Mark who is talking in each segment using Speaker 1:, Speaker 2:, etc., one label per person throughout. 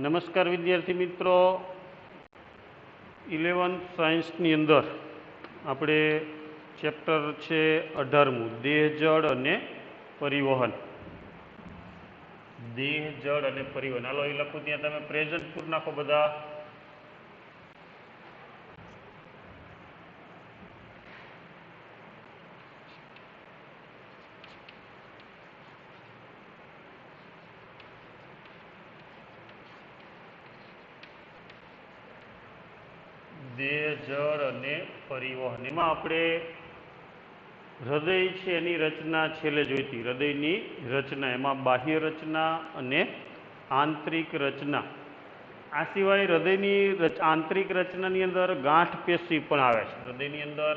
Speaker 1: નમસ્કાર વિદ્યાર્થી મિત્રો, 11th સાયન્સની અંદર આપણે ચેપ્ટર છે 18મું દેહ જળ અને પરિવહન. દેહ જળ અને પરિવહન. હાલો એ લખું ત્યાં તમે પ્રેઝન્ટ પૂર નાખો બધા. દેહ જળ અને પરિવહન. એમાં આપણે હૃદય છે એની રચના છેલ્લે જોઈતી. હૃદયની રચના, એમાં બાહ્ય રચના અને આંતરિક રચના. આ સિવાય હૃદયની આંતરિક રચનાની અંદર ગાંઠ પેશી પણ આવે છે. હૃદયની અંદર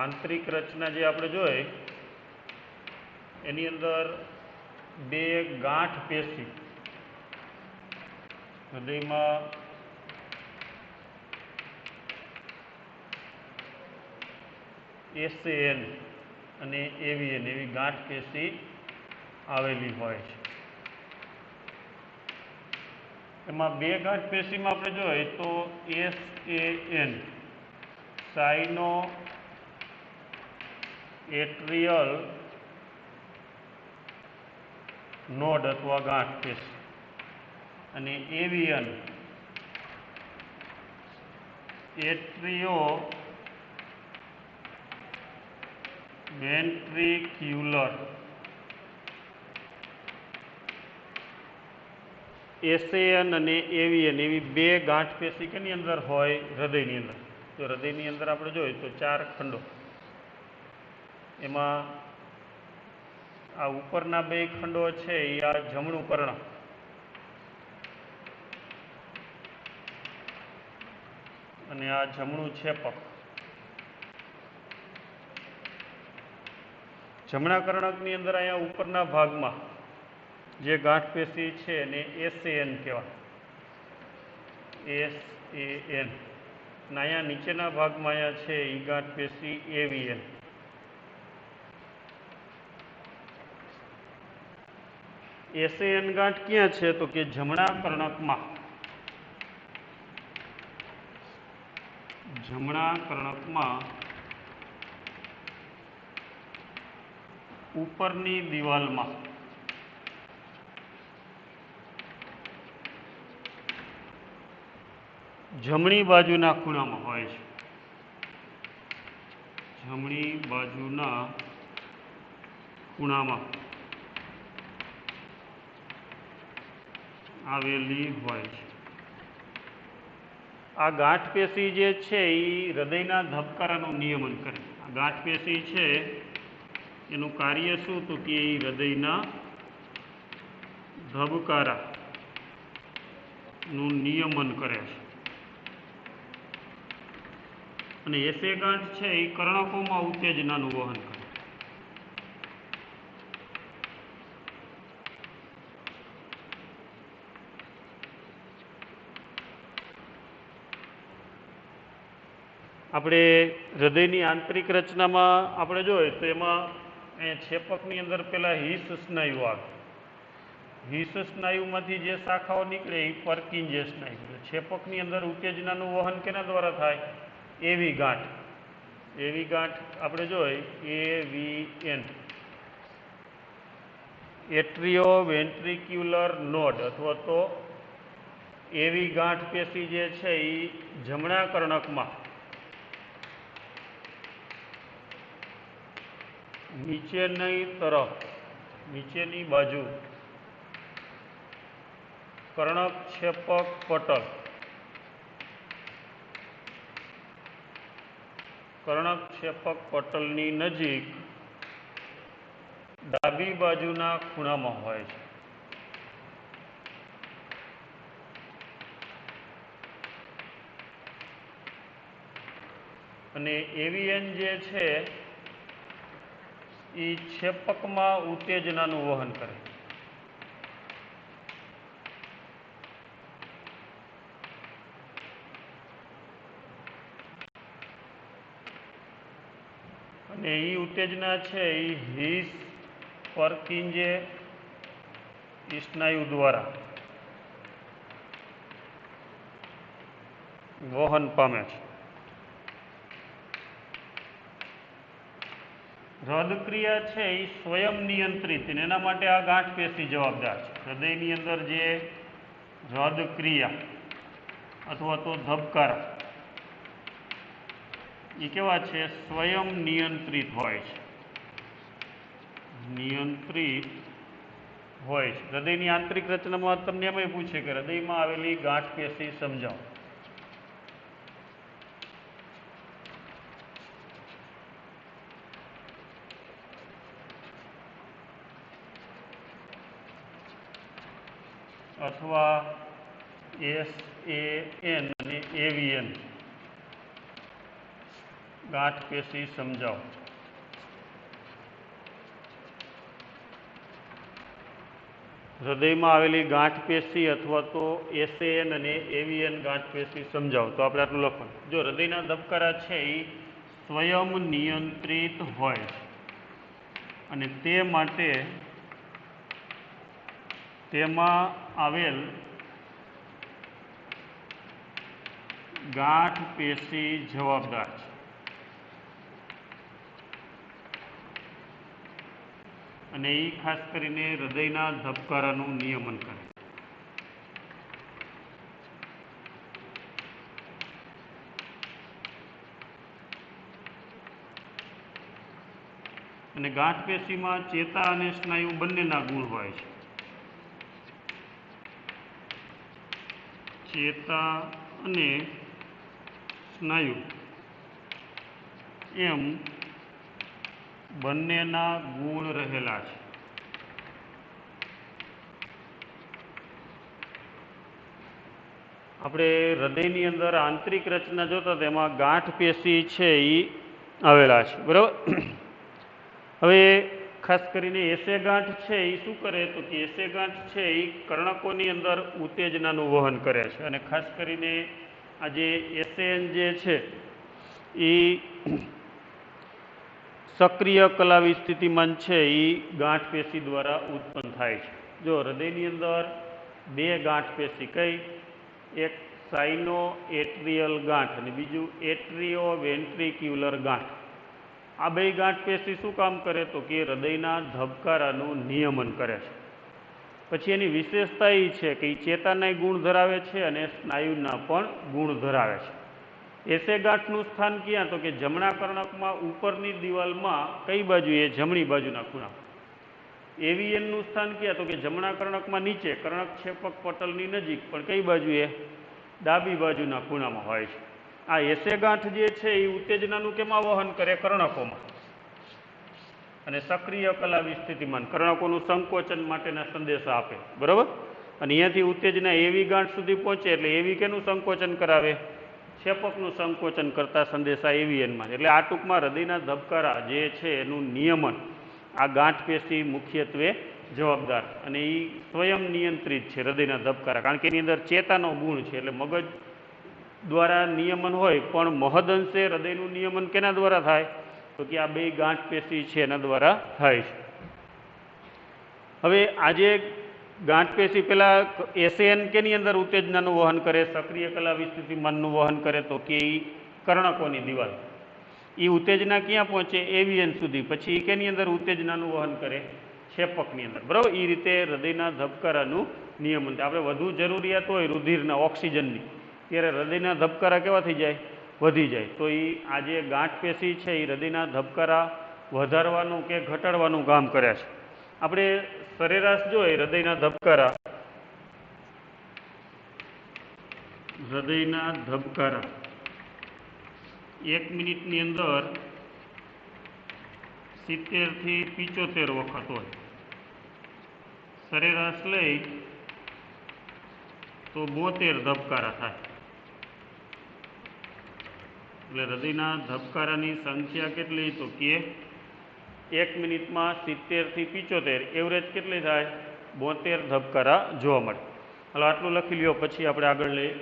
Speaker 1: આંતરિક રચના જે આપણે જોઈએ એની અંદર બે ગાંઠ પેશી હૃદયમાં SAN અને AVN એવી ગાંઠ પેશી આવેલી હોય છે. એમાં બે ગાંઠ પેશીમાં આપણે જોઈએ તો SAN સાઇનો એટ્રિયલ નોડ અથવા ગાંઠ પેશી અને AVN એટ્રિયો વેન્ટ્રિક્યુલર. SAN અને AVN એવી બે ગાંઠ પેશી કેની અંદર હોય? હૃદયની અંદર. તો હૃદયની અંદર આપણે જોઈએ તો 4 ખંડો. એમાં આ ઉપરના બે ખંડો છે એ આ જમણું કર્ણ અને આ જમણું છેપક. જમણા કર્ણકની અંદર અહીંયા ઉપરના ભાગમાં જે ગાંઠ પેશી છે એને SAN કહેવાય. SAN. અને અહીંયા નીચેના ભાગમાં અહીંયા છે એ ગાંઠ પેશી AVN. SAN ગાંઠ ક્યાં છે? તો કે જમણા કર્ણકમાં. જમણા કર્ણકમાં ઉપરની દિવાલમાં જમણી બાજુના ખૂણામાં હોય છે. જમણી બાજુના ખૂણામાં આવેલી હોય છે. આ ગાંઠ પેશી જે છે એ હૃદયના ધબકારાનું નિયમન કરે. આ ગાંઠ પેશી છે એનું કાર્ય શું? તો કે એ હૃદયના ધબકારાનું નિયમન કરે છે. અને એસે ગાંઠ છે એ કર્ણકોમાં ઉત્તેજનાનું વહન કરે. આપણે હૃદયની આંતરિક રચનામાં આપણે જોઈએ તો એમાં છેપકની અંદર પેલા હિસ સ્નાયુ આવે. હિસ સ્નાયુમાંથી જે શાખાઓ નીકળે એ પર્કિંજે સ્નાયુ. છેપકની અંદર ઉત્તેજનાનું વહન કેના દ્વારા થાય? એવી ગાંઠ. એવી ગાંઠ આપણે જોઈએ AVN એટ્રિયો વેન્ટ્રિક્યુલર નોડ અથવા તો એવી ગાંઠ પેશી જે છે એ જમણા કર્ણકમાં નીચેની તરફ, નીચેની બાજુ કર્ણક છેપક પટલ, કર્ણક છેપક પટલની નજીક ડાબી બાજુના ખૂણામાં હોય છે. અને AVN જે છે એ છેપકમાં ઉત્તેજનાનું વહન કરે. અને એ ઉત્તેજના છે એ હિસ પર્કિન્જે સ્નાયુ દ્વારા વહન પામે છે. હૃદક્રિયા છે એ સ્વયં નિયંત્રિત, એના માટે આ ગાંઠ પેશી જવાબદાર છે. હૃદયની અંદર જે હૃદક્રિયા અથવા તો ધબકારા એ કેવા છે? સ્વયં નિયંત્રિત હોય છે. નિયંત્રિત હોય છે. હૃદયની આંતરિક રચનામાં તમને એમ પૂછે કે હૃદયમાં આવેલી ગાંઠ પેશી સમજાવો. અથવા SAN અને AVN ગાંઠ પેશી સમજાવો. હૃદયમાં આવેલી ગાંઠ પેશી અથવા તો SAN અને AVN ગાંઠ પેશી સમજાવો. તો આપણે આટલું લખવાનું. જો હૃદયના ધબકારા છે એ સ્વયં નિયંત્રિત હોય છે અને તે માટે તેમાં આવેલ ગાંઠ પેશી જવાબદાર છે. અને એ ખાસ કરીને હૃદયના ધબકારાનું નિયમન કરે. અને ગાંઠ પેશીમાં ચેતા અને સ્નાયુ બંનેના ગુણ હોય છે. ચેતા અને સ્નાયુ એમ બંનેના ગુણ રહેલા છે. આપણે હૃદયની અંદર આંતરિક રચના જોતા તેમાં ગાંઠ પેશી છે એ આવેલા છે, બરાબર. હવે ખાસ કરીને એસે ગાંઠ છે એ શું કરે? તો કે એસે ગાંઠ છે એ કર્ણકોની અંદર ઉત્તેજનાનું વહન કરે છે. અને ખાસ કરીને આ જે એસએન જે છે એ સક્રિય કલાવી સ્થિતિમાન છે એ ગાંઠ પેશી દ્વારા ઉત્પન્ન થાય છે. જો હૃદયની અંદર બે ગાંઠ પેશી, કઈ? એક સાઇનો એટ્રિયલ ગાંઠ અને બીજું એટ્રિયો વેન્ટ્રિક્યુલર ગાંઠ. આ બે ગાંઠ પેશી શું કામ કરે? તો કે હૃદયના ધબકારાનું નિયમન કરે છે. પછી એની વિશેષતા એ છે કે એ ચેતાના ગુણ ધરાવે છે અને સ્નાયુના પણ ગુણ ધરાવે છે. એસે ગાંઠનું સ્થાન ક્યાં? તો કે જમણા કર્ણકમાં ઉપરની દિવાલમાં કઈ બાજુએ? જમણી બાજુના ખૂણા. એવીએનનું સ્થાન ક્યાં? તો કે જમણા કર્ણકમાં નીચે, કર્ણકક્ષેપક પટલની નજીક, પણ કઈ બાજુએ? ડાબી બાજુના ખૂણામાં હોય છે. આ એસે ગાંઠ જે છે એ ઉત્તેજનાનું કેમાં વહન કરે? કર્ણકોમાં. અને સક્રિય કલાવી સ્થિતિમાન કર્ણકોનું સંકોચન માટેના સંદેશા આપે, બરાબર. અને અહીંયાથી ઉત્તેજના એવી ગાંઠ સુધી પહોંચે એટલે એવી કેનું સંકોચન કરાવે? ક્ષેપકનું સંકોચન કરતા સંદેશા એવીએનમાં. એટલે આ ટૂંકમાં હૃદયના ધબકારા જે છે એનું નિયમન આ ગાંઠ પેશી મુખ્યત્વે જવાબદાર. અને એ સ્વયં નિયંત્રિત છે હૃદયના ધબકારા, કારણ કે એની અંદર ચેતાનો ગુણ છે. એટલે મગજ દ્વારા નિયમન હોય પણ મહદઅંશે હૃદયનું નિયમન કેના દ્વારા થાય? તો કે આ બે ગાંઠ પેશી છે એના દ્વારા થાય છે. હવે આજે ગાંઠ પેશી પેલા એસએન કેની અંદર ઉત્તેજનાનું વહન કરે? સક્રિય કલાવી સ્થિતિમાનનું વહન કરે. તો કે કર્ણકોની દિવાલ. એ ઉત્તેજના ક્યાં પહોંચે? એવીએન સુધી. પછી એ કેની અંદર ઉત્તેજનાનું વહન કરે? ક્ષેપકની અંદર, બરાબર. એ રીતે હૃદયના ધબકારાનું નિયમન. આપણે વધુ જરૂરિયાત હોય રુધિરના, ઓક્સિજનની, ત્યારે હૃદયના ધબકારા કેવા થઈ જાય? વધી જાય. તો એ આજે ગાંઠ પેશી છે એ હૃદયના ધબકારા વધારવાનું કે ઘટાડવાનું કામ કરે છે. આપણે સરેરાશ જોઈએ હૃદયના ધબકારા, હૃદયના ધબકારા 1 મિનિટની અંદર 70 થી 75 વખત હોય. સરેરાશ લઈ તો 72 ધબકારા થાય. એટલે હૃદયના ધબકારાની સંખ્યા કેટલી? તો કે 1 મિનિટમાં 70 થી 75, એવરેજ કેટલી થાય? 72 ધબકારા જોવા મળે. હાલો આટલું લખી લ્યો, પછી આપણે આગળ લઈએ.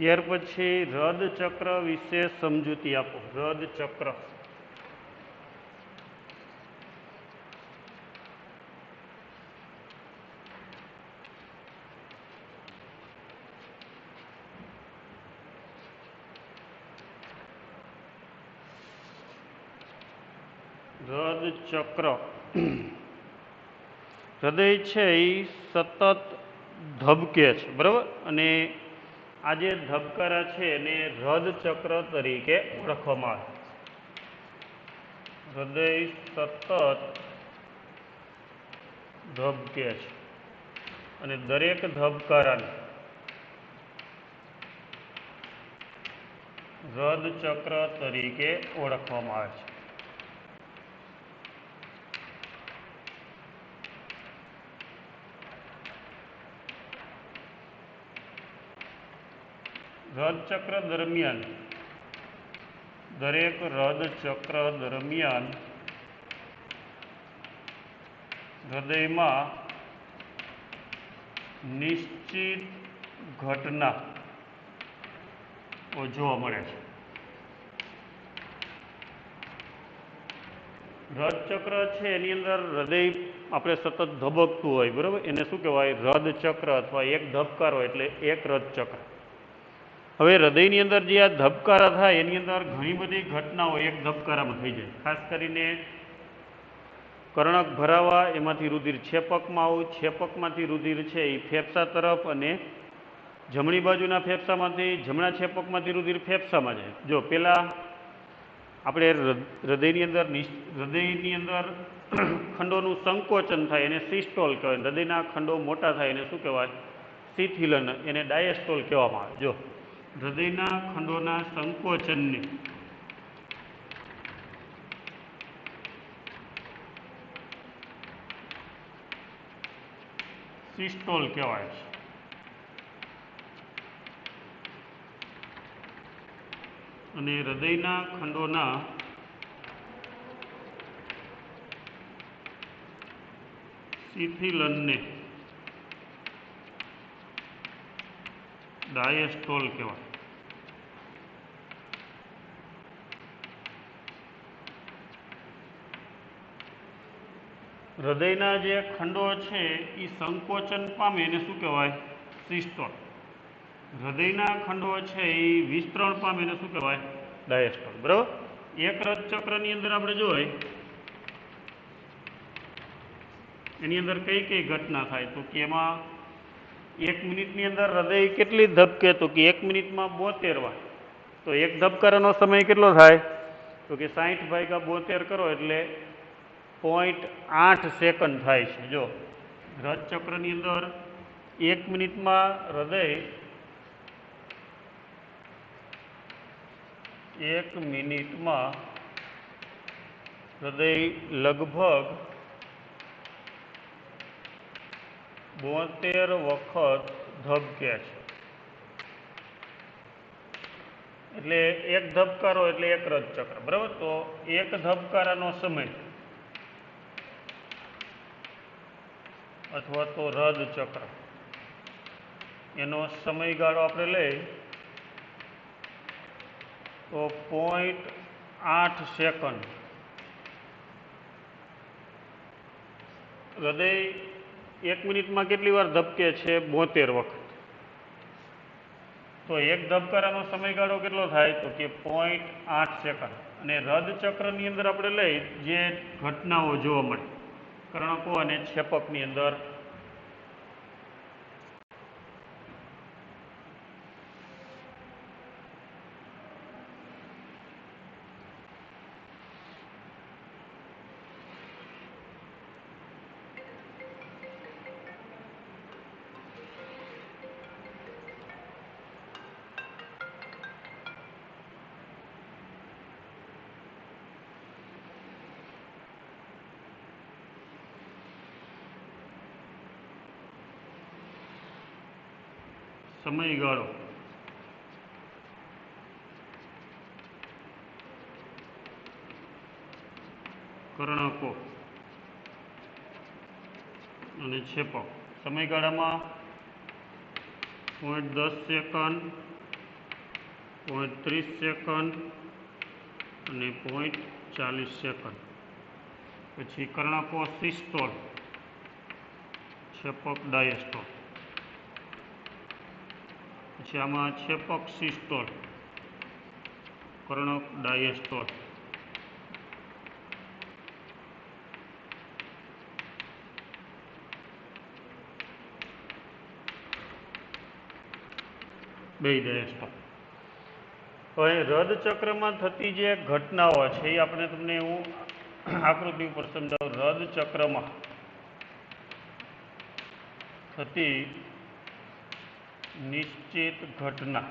Speaker 1: ત્યાર પછી હૃદ ચક્ર વિશે સમજૂતી આપો. હૃદ ચક્ર હૃદ ચક્ર હૃદય છે એ સતત ધબકે છે, બરાબર. અને આ જે ધબકારા છે એને હૃદ ચક્ર તરીકે ઓળખવામાં આવે. હૃદય સતત ધબકે છે અને દરેક ધબકારાને હૃદ ચક્ર તરીકે ઓળખવામાં આવે છે. હૃદ ચક્ર દરમિયાન દરેક હૃદ ચક્ર દરમિયાન હૃદયમાં નિશ્ચિત ઘટના જોવા મળે છે. હૃદ ચક્ર છે એની અંદર હૃદય આપણે સતત ધબકતું હોય, બરાબર, એને શું કહેવાય? હૃદ ચક્ર અથવા એક ધબકારો એટલે એક હૃદ ચક્ર. હવે હૃદયની અંદર જે આ ધબકારા થાય એની અંદર ઘણી બધી ઘટનાઓ એક ધબકારામાં થઈ જાય. ખાસ કરીને કર્ણક ભરાવા, એમાંથી રુધિર છેપકમાં આવું, છેપકમાંથી રુધિર છે એ ફેફસા તરફ, અને જમણી બાજુના ફેફસામાંથી, જમણા છેપકમાંથી રુધિર ફેફસામાં જાય. જો પહેલાં આપણે હૃદયની અંદર ખંડોનું સંકોચન થાય એને સિસ્ટોલ કહેવાય. હૃદયના ખંડો મોટા થાય એને શું કહેવાય? શિથિલન, એને ડાયસ્ટોલ કહેવામાં આવે. જો હૃદયના ખંડોના સંકોચનને સિસ્ટોલ કહેવાય છે. અને હૃદયના ખંડોના શિથિલનને ડાયસ્ટોલ કહેવાય. હૃદયના જે ખંડો છે એ સંકોચન પામે એને શું કહેવાય? સિસ્ટોલ. હૃદયના ખંડો છે એ વિસ્તરણ પામે એને શું કહેવાય? ડાયસ્ટોલ. બરાબર. એક હૃદ ચક્રની અંદર આપણે જોઈએ એની અંદર કઈ કઈ ઘટના થાય તો કે એમાં 1 મિનિટની અંદર હૃદય કેટલી ધબકે તો કે 1 મિનિટમાં 72 વાર. તો એક ધબકારાનો સમય કેટલો થાય તો કે 60/72 કરો એટલે 0.8 સેકન્ડ થાય છે. જો હૃદ ચક્રની અંદર 1 મિનિટમાં હૃદય 1 મિનિટમાં હૃદય લગભગ 72 વખત ધબકે છે. એટલે એક ધબકારો એટલે એક હૃદ ચક્ર, બરાબર. તો એક ધબકારાનો સમય અથવા તો હૃદ ચક્ર એનો સમયગાળો આપણે લઈ તો 0.8 સેકન્ડ. હૃદય 1 મિનિટમાં કેટલી વાર ધબકે છે? 72 વખત. તો એક ધબકારાનો સમયગાળો કેટલો થાય તો કે 0.8 સેકન્ડ. અને હૃદ ચક્રની અંદર આપણે લઈ જે ઘટનાઓ જોવા મળે કર્ણકો અને છેપકની અંદર, સમયગાળો કર્ણકો અને છેપક સમયગાળામાં 0.10 સેકન્ડ, 0.30 સેકન્ડ અને 0.40 સેકન્ડ. પછી કર્ણકો સિસ્ટોલ, છેપક ડાયસ્ટોલ. પછી આમાં છેપક સિસ્ટોલ, કર્ણક ડાયસ્ટોલ. બે ડાયસ્ટોલ. હવે રદચક્રમાં થતી જે ઘટનાઓ છે એ આપણે તમને હું આકૃતિ ઉપર સમજાવું. રદચક્રમાં થતી નિશ્ચિત ઘટના.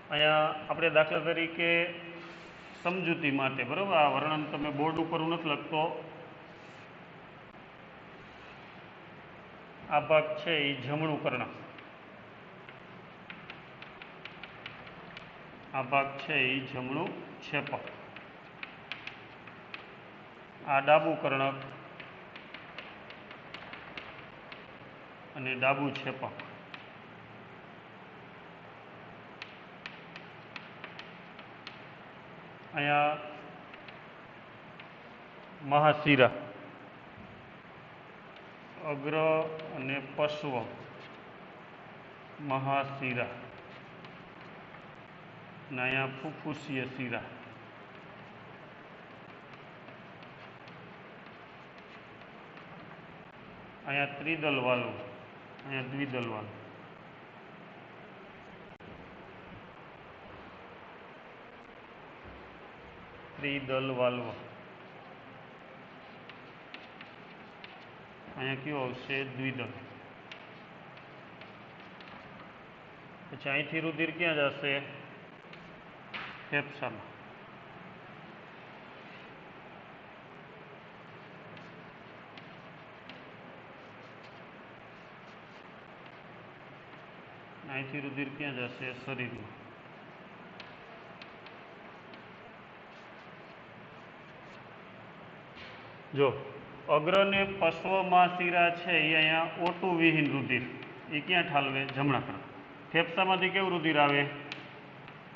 Speaker 1: અહીંયા આપણે દાખલા તરીકે સમજૂતી માટે, બરાબર, આ વર્ણન તમે બોર્ડ ઉપર નથી લખતો. આ ભાગ છે એ જમણું કર્ણક, આ ભાગ છે એ જમણું છેપક, આ ડાબું કર્ણક અને ડાબું છેપક. અહીંયા મહાશિરા, અગ્ર અને પશ્વ મહાશિરા, અને અહીંયા ફુફુસીય શિરા. અહીંયા ત્રિદલ વાલ્વ, અહીંયા દ્વિદલ વાલ્વ. ત્રિદલ વાલ્વ. અહીંયા કયો આવશે? દ્વિદલ. પછી અહીંથી રુધિર ક્યાં જશે? ફેફસામાં. અહીંથી રુધિર ક્યાં જશે? શરીરમાં. જો અગ્ર ને પશ્વ મહાશિરા છે એ અહીંયા O2 વિહીન રુધિર એ ક્યાં ઠાલવે? જમણા કર્ણક. ફેફસામાંથી કેવું રુધિર આવે?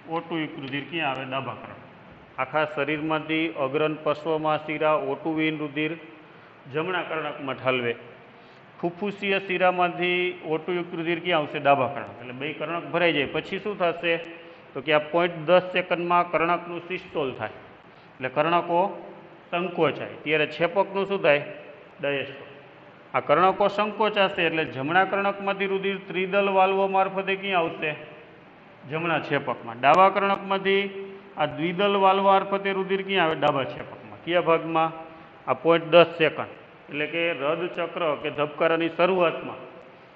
Speaker 1: O2 યુક્ત રુધિર ક્યાં આવે? ડાબા કર્ણક. આખા શરીરમાંથી અગ્ર અને પશ્વ મહાશિરા O2 વિહીન રુધિર જમણા કર્ણકમાં ઠાલવે. ફુફુસીય શિરામાંથી O2 યુક્ત રુધિર ક્યાં આવશે? ડાબા કર્ણક. એટલે બે કર્ણક ભરાઈ જાય. પછી શું થશે? તો કે આ 0.10 સેકન્ડમાં કર્ણકનું સિસ્ટોલ થાય, એટલે કર્ણકો સંકોચાય. ત્યારે છેપકનું શું થાય? ડાયસ્ટોલ. આ કર્ણકો સંકોચાશે એટલે જમણા કર્ણકમાંથી રુધિર ત્રિદલ વાલ્વો મારફતે ક્યાં આવશે? જમણા છેપકમાં. ડાબા કર્ણકમાંથી આ દ્વિદલ વાલ્વ મારફતે રુધિર ક્યાં આવે? ડાબા છેપકમાં. કયા ભાગમાં? આ 0.10 સેકન્ડ, એટલે કે રદચક્ર કે ધબકારાની શરૂઆતમાં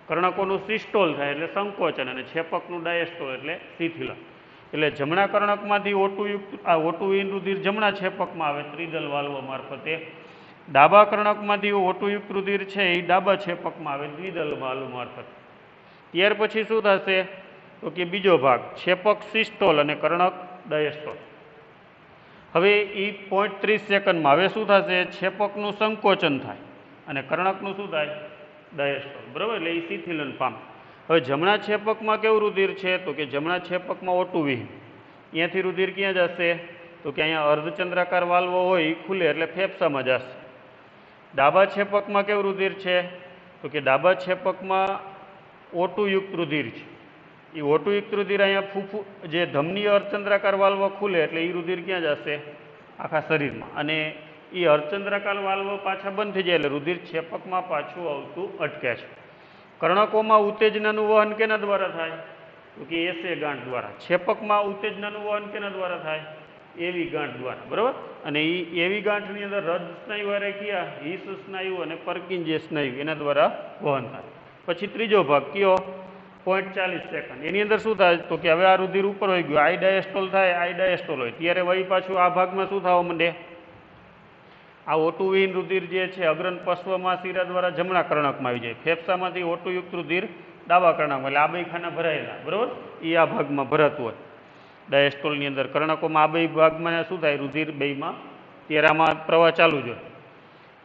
Speaker 1: કર્ણકોનું સિસ્ટોલ થાય એટલે સંકોચન, અને છેપકનું ડાયસ્ટોલ એટલે શિથિલન. એટલે જમણા કર્ણકમાંથી O2 વિહીન રુધિર જમણા છેપકમાં આવે ત્રિદલ વાલ્વ મારફતે. ડાબા કર્ણકમાંથી O2 યુક્ત રુધિર છે એ ડાબા છેપકમાં આવે દ્વિદલ વાલ્વ મારફતે. ત્યાર પછી શું થશે? તો કે બીજો ભાગ છેપક સિસ્ટોલ અને કર્ણક ડાયસ્ટોલ. હવે એ 0.30 સેકન્ડમાં હવે શું થશે? છેપકનું સંકોચન થાય અને કર્ણકનું શું થાય? ડાયસ્ટોલ. બરાબર, એટલે એ શિથિલન પામે. હવે જમણા છેપકમાં કેવું રુધિર છે? તો કે જમણા છેપકમાં O2 વિહીન. અહીંયાથી રુધિર ક્યાં જશે? તો કે અહીંયા અર્ધચંદ્રાકાર વાલ્વો હોય એ ખુલે એટલે ફેફસામાં જશે. ડાબા છેપકમાં કેવું રુધિર છે? તો કે ડાબા છેપકમાં O2 યુક્ત રુધિર છે. એ O2 યુક્ત રુધિર અહીંયા જે ધમની અર્ધચંદ્રાકાર વાલ્વ ખુલે એટલે એ રુધિર ક્યાં જશે? આખા શરીરમાં. અને એ અર્ધચંદ્રાકાર વાલ્વ પાછા બંધ થઈ જાય એટલે રુધિર છેપકમાં પાછું આવતું અટકે છે. કર્ણકોમાં ઉત્તેજનાનું વહન કેના દ્વારા થાય? તો કે એસે ગાંઠ દ્વારા. છેપકમાં ઉત્તેજનાનું વહન કેના દ્વારા થાય? એવી ગાંઠ દ્વારા. બરાબર. અને એ એવી ગાંઠની અંદર રદ સ્નાયુ હારે કયા? હિસ સ્નાયુ અને પર્કિન્જિયસ સ્નાયુ એના દ્વારા વહન થાય. પછી ત્રીજો ભાગ કયો? 0.40 સેકન્ડ. એની અંદર શું થાય? તો કે હવે આ રુધિર ઉપર હોય ગયું, આઈ ડાયસ્ટોલ થાય, આઈ ડાયસ્ટોલ હોય ત્યારે વળી પાછું આ ભાગમાં શું થવા માંડે? આ O2 વિહીન રુધિર જે છે અગ્ર પશ્વ મહાશિરા દ્વારા જમણા કર્ણકમાં આવી જાય. ફેફસામાંથી O2 યુક્ત રુધિર ડાબા કર્ણકમાં, એટલે આ બે ખાના ભરાયેલા, બરાબર, એ આ ભાગમાં ભરાતું હોય ડાયસ્ટોલની અંદર. કર્ણકોમાં આ બે ભાગમાં શું થાય? રુધિર બેમાં તેરામાં પ્રવાહ ચાલુ જ હોય.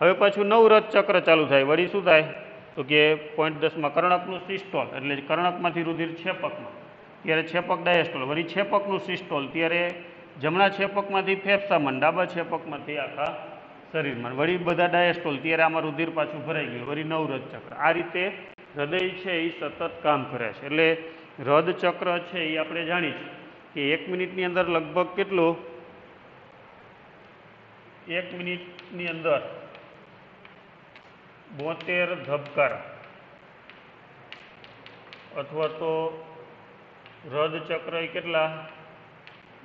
Speaker 1: હવે પાછું નવ રથ ચક્ર ચાલુ થાય. વળી શું થાય? તો કે 0.10 કર્ણકનું સિસ્ટોલ એટલે કર્ણકમાંથી રુધિર છેપકમાં, ત્યારે છેપક ડાયસ્ટોલ, વળી છેપકનું સિસ્ટોલ ત્યારે જમણા છેપકમાંથી ફેફસામાં, ડાબા છેપકમાંથી આખા શરીરમાં, વળી બધા ડાયસ્ટોલ ત્યારે આમાં રુધિર પાછું ભરાઈ ગયું, વળી નવ રદચક્ર. આ રીતે હૃદય છે એ સતત કામ કરે છે. એટલે હૃદચક્ર છે એ આપણે જાણીએ છીએ કે 1 મિનિટની અંદર લગભગ કેટલું, 1 મિનિટની અંદર 72 ધબકારા અથવા તો હૃદચક્ર એ કેટલા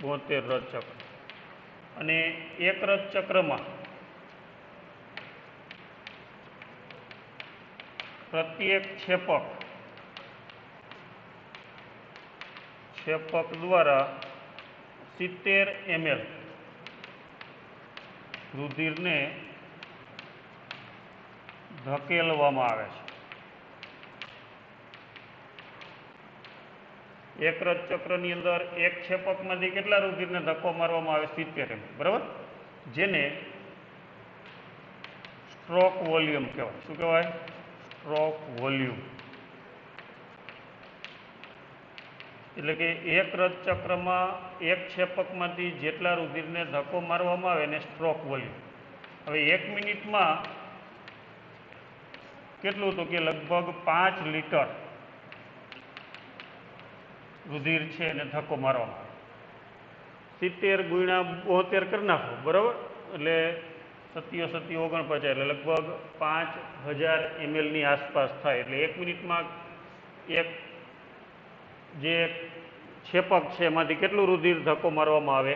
Speaker 1: 72 હૃદચક્ર. અને એક હૃદચક્રમાં પ્રત્યેક છેપક દ્વારા 70 ml રુધિરને ધકેલવામાં આવે છે. એક રથચક્રની અંદર એક છેપકમાંથી કેટલા રુધિરને ધક્કો મારવામાં આવે 70 ml, બરાબર, જેને સ્ટ્રોક વોલ્યુમ કહેવાય. શું કહેવાય? Stroke volume. એટલે કે એક રથચક્રમાં એક છેપકમાંથી જેટલા રુધિરને ધક્કો મારવામાં આવે એને સ્ટ્રોક વોલ્યુમ. હવે 1 મિનિટમાં કેટલું, તો કે લગભગ 5 લીટર રુધિર છે એને ધક્કો મારવામાં આવે. 70 ગુણ્યા 72 કરી નાખો, બરાબર, એટલે 70 49 એટલે લગભગ 5000 ml ની આસપાસ થાય. એટલે 1 મિનિટમાં એક જે છેપક છે એમાંથી કેટલું રુધિર ધક્કો મારવામાં આવે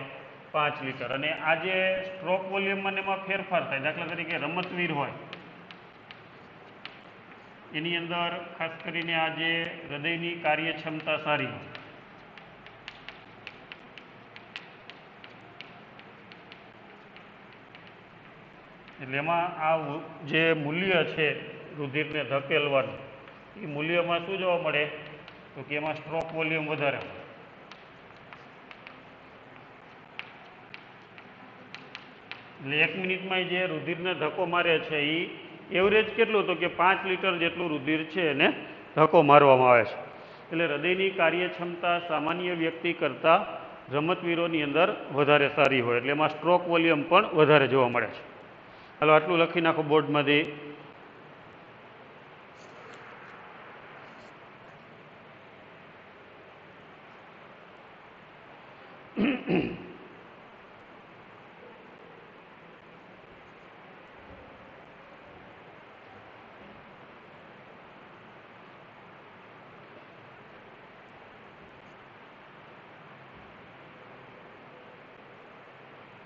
Speaker 1: 5 લીટર. અને આ જે સ્ટ્રોક વોલ્યુમમાં એમાં ફેરફાર થાય. દાખલા તરીકે રમતવીર હોય એની અંદર ખાસ કરીને આ જે હૃદયની કાર્યક્ષમતા સારી હોય, એટલે એમાં આ જે મૂલ્ય છે રુધિરને ધકેલવાનું, એ મૂલ્યમાં શું જોવા મળે, તો કે એમાં સ્ટ્રોક વોલ્યુમ વધારે હોય. એટલે 1 મિનિટમાં જે રુધિરને ધક્કો મારે છે એ એવરેજ કેટલું, તો કે 5 લીટર જેટલું રુધિર છે એને ધક્કો મારવામાં આવે છે. એટલે હૃદયની કાર્યક્ષમતા સામાન્ય વ્યક્તિ કરતાં રમતવીરોની અંદર વધારે સારી હોય, એટલે એમાં સ્ટ્રોક વોલ્યુમ પણ વધારે જોવા મળે છે. હાલો આટલું લખી નાખો બોર્ડમાંથી.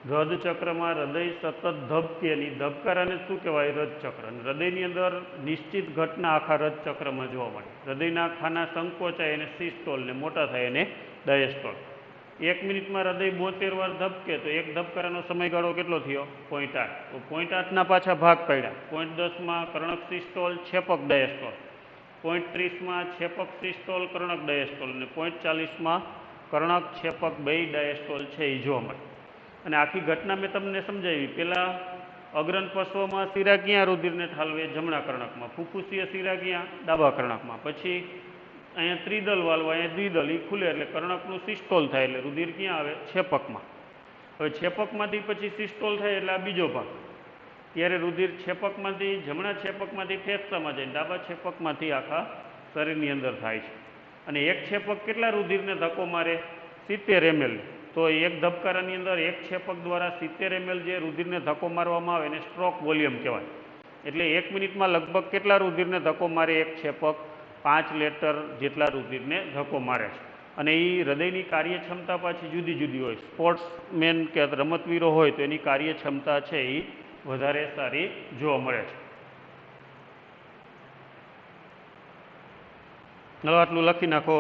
Speaker 1: હૃદચક્રમાં હૃદય સતત ધબકે, એની ધબકારાને શું કહેવાય? હૃદચક્ર. હૃદયની અંદર નિશ્ચિત ઘટના આખા હૃદચક્રમાં જોવા મળે. હૃદયના ખાના સંકોચાય એને સિસ્ટોલ, ને મોટા થાય એને ડાયસ્ટોલ. 1 મિનિટમાં હૃદય 72 વાર ધબકે તો એક ધબકારાનો સમયગાળો કેટલો થયો? 0.8. તો 0.8ના પાછા ભાગ પાડ્યા. 0.10માં કર્ણક સિસ્ટોલ, છેપક ડાયસ્ટોલ. 0.30માં છેપક સિસ્ટોલ, કર્ણક ડાયસ્ટોલ. અને 0.40માં કર્ણક છેપક બે ડાયસ્ટોલ છે એ જોવા મળે. અને આખી ઘટના મેં તમને સમજાવી. પહેલાં અગ્રન પશ્વમાં શિરા ક્યાં રુધિરને ઠાલવે? જમણા કર્ણકમાં. ફુફુસીય શિરા ક્યાં? ડાબા કર્ણકમાં. પછી અહીંયા ત્રિદલ વાલ્વ, અહીંયા દ્વિદલ, એ ખુલે એટલે કર્ણકનું સિસ્ટોલ થાય એટલે રુધિર ક્યાં આવે? છેપકમાં. હવે છેપકમાંથી પછી સિસ્ટોલ થાય એટલે આ બીજો ભાગ. ત્યારે રુધિર છેપકમાંથી, જમણા છેપકમાંથી ફેફસામાં જાય, ડાબા છેપકમાંથી આખા શરીરની અંદર થાય છે. અને એક છેપક કેટલા રુધિરને ધક્કો મારે? 70 ml. તો એક ધબકારાની અંદર એક છેપક દ્વારા 70 ml જે રુધિરને ધક્કો મારવામાં આવે એને સ્ટ્રોક વોલ્યુમ કહેવાય. એટલે 1 મિનિટમાં લગભગ કેટલા રુધિરને ધક્કો મારે એક છેપક? 5 લીટર જેટલા રુધિરને ધક્કો મારે છે. અને એ હૃદયની કાર્યક્ષમતા પાછી જુદી જુદી હોય. સ્પોર્ટ્સમેન કે રમતવીરો હોય તો એની કાર્યક્ષમતા છે એ વધારે સારી જોવા મળે છે. હવે આટલું લખી નાખો.